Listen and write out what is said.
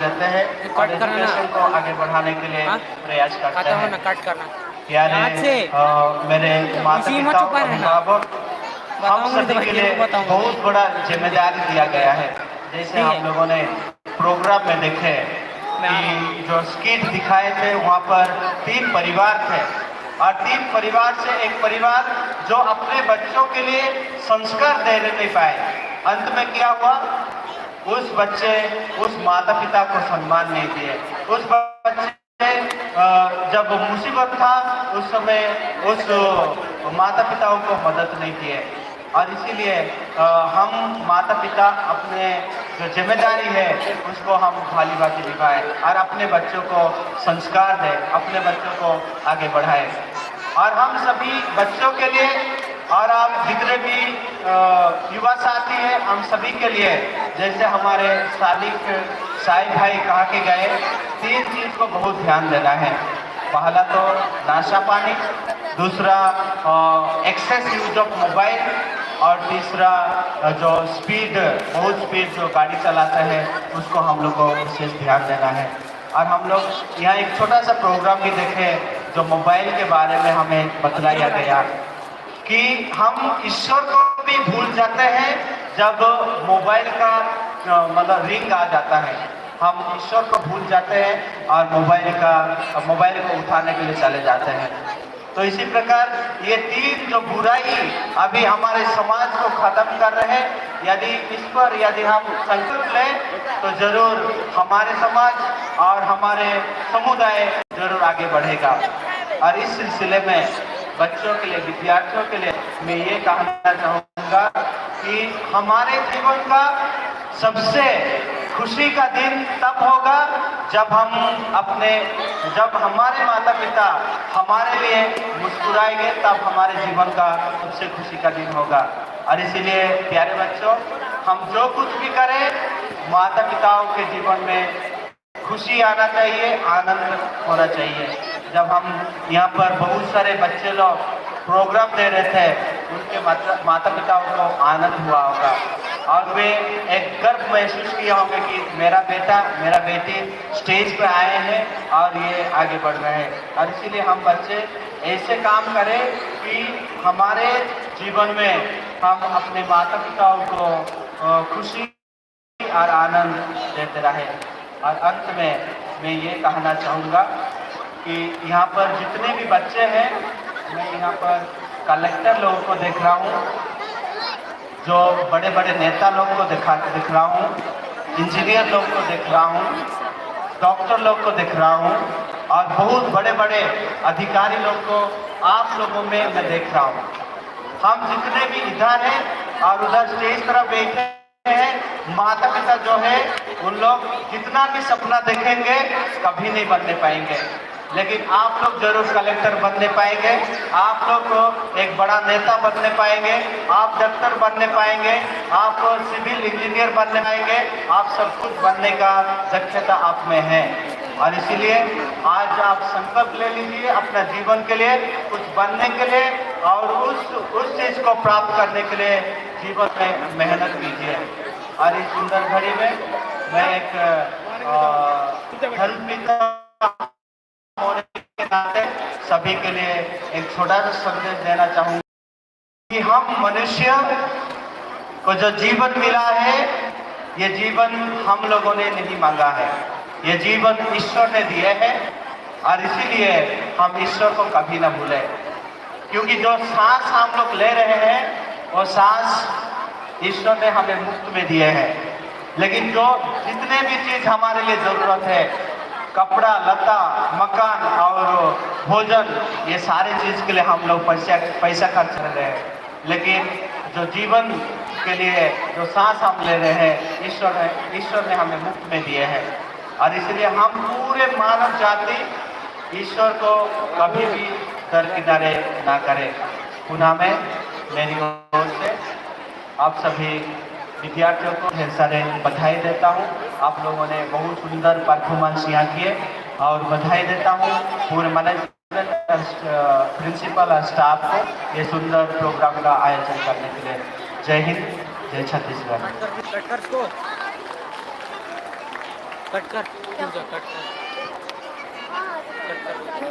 रहते हैं और एजुकेशन को आगे बढ़ाने के लिए प्रयास करते हैं। यानी मेरे माता पिता अभिभावक हम सभी के लिए बहुत बड़ा जिम्मेदारी दिया गया है। जैसे हम लोगों ने प्रोग्राम में देखे कि जो स्किट दिखाए थे वहाँ पर 3 परिवार थे और 3 परिवार से एक परिवार जो अपने बच्चों के लिए संस्कार दे नहीं पाए। अंत में क्या हुआ, उस बच्चे उस माता पिता को सम्मान नहीं दिए। उस बच्चे जब मुसीबत था उस समय उस माता पिताओं को मदद नहीं किए। और इसीलिए हम माता पिता अपने जो जिम्मेदारी है उसको हम भली भांति निभाएं और अपने बच्चों को संस्कार दें, अपने बच्चों को आगे बढ़ाएं। और हम सभी बच्चों के लिए और आप जितने भी युवा साथी हैं हम सभी के लिए, जैसे हमारे सालिक साहिब भाई कहा के गए, 3 चीज़ को बहुत ध्यान देना है। पहला तो नशा पानी, दूसरा एक्सेस यूज ऑफ मोबाइल और तीसरा जो बहुत स्पीड जो गाड़ी चलाता है उसको हम लोग को विशेष ध्यान देना है। और हम लोग यहाँ एक छोटा सा प्रोग्राम भी देखे जो मोबाइल के बारे में हमें बतलाया गया कि हम ईश्वर को भी भूल जाते हैं जब मोबाइल का मतलब रिंग आ जाता है। हम ईश्वर को भूल जाते हैं और मोबाइल को उठाने के लिए चले जाते हैं। तो इसी प्रकार ये 3 जो बुराई अभी हमारे समाज को खत्म कर रहे हैं, यदि हम संकल्प लें तो जरूर हमारे समाज और हमारे समुदाय जरूर आगे बढ़ेगा। और इस सिलसिले में बच्चों के लिए, विद्यार्थियों के लिए मैं ये कहना चाहूँगा कि हमारे जीवन का सबसे खुशी का दिन तब होगा जब हमारे माता पिता हमारे लिए मुस्कुराएंगे, तब हमारे जीवन का सबसे खुशी का दिन होगा। और इसीलिए प्यारे बच्चों, हम जो कुछ भी करें माता पिताओं के जीवन में खुशी आना चाहिए, आनंद होना चाहिए। जब हम यहाँ पर बहुत सारे बच्चे लोग प्रोग्राम दे रहे थे, उनके माता पिताओं को आनंद हुआ होगा और वे एक गर्व महसूस किया होगा कि मेरा बेटा मेरा बेटी स्टेज पर आए हैं और ये आगे बढ़ रहे हैं। और इसीलिए हम बच्चे ऐसे काम करें कि हमारे जीवन में हम अपने माता पिताओं को खुशी और आनंद देते रहें। और अंत में मैं ये कहना चाहूँगा कि यहाँ पर जितने भी बच्चे हैं, मैं यहाँ पर कलेक्टर लोगों को देख रहा हूँ, जो बड़े बड़े नेता लोग को दिख रहा हूँ, इंजीनियर लोग को देख रहा हूँ, डॉक्टर लोग को देख रहा हूँ और बहुत बड़े बड़े अधिकारी लोग को आप लोगों में मैं देख रहा हूँ। हम जितने भी इधर हैं और उधर स्टेज तरफ बैठे हैं, माता पिता जो है उन लोग जितना भी सपना देखेंगे कभी नहीं बनने पाएंगे, लेकिन आप लोग जरूर कलेक्टर बनने पाएंगे, आप लोग को एक बड़ा नेता बनने पाएंगे, आप डॉक्टर बनने पाएंगे, आप सिविल इंजीनियर बनने पाएंगे, आप सब कुछ बनने का दक्षता आप में है। और इसीलिए आज आप संकल्प ले लीजिए अपना जीवन के लिए, कुछ बनने के लिए और उस चीज़ को प्राप्त करने के लिए जीवन में मेहनत कीजिए। और इस सुंदर घड़ी में मैं एक धर्मपिता होने के नाते सभी के लिए एक छोटा सा संदेश देना चाहूँगा कि हम मनुष्य को जो जीवन मिला है, ये जीवन हम लोगों ने नहीं मांगा है, ये जीवन ईश्वर ने दिए है। और इसीलिए हम ईश्वर को कभी ना भूलें, क्योंकि जो सांस हम लोग ले रहे हैं वो सांस ईश्वर ने हमें मुफ्त में दिए हैं। लेकिन जो जितने भी चीज़ हमारे लिए ज़रूरत है, कपड़ा लता मकान और भोजन, ये सारे चीज़ के लिए हम लोग पैसा खर्च कर रहे हैं, लेकिन जो जीवन के लिए जो सांस हम ले रहे हैं ईश्वर ने हमें मुफ्त में दिए हैं। और इसलिए हम पूरे मानव जाति ईश्वर को कभी भी दरकिनारे ना करें। पुनः मैं मेरी ओर से आप सभी विद्यार्थियों को ढेर सारे बधाई देता हूँ। आप लोगों ने बहुत सुंदर परफॉर्मेंस यहाँ किए और बधाई देता हूँ पूरे मैनेजमेंट प्रिंसिपल और स्टाफ को ये सुंदर प्रोग्राम का आयोजन करने के लिए। जय हिंद, जय छत्तीसगढ़। कट कर, कट कर, कट कर.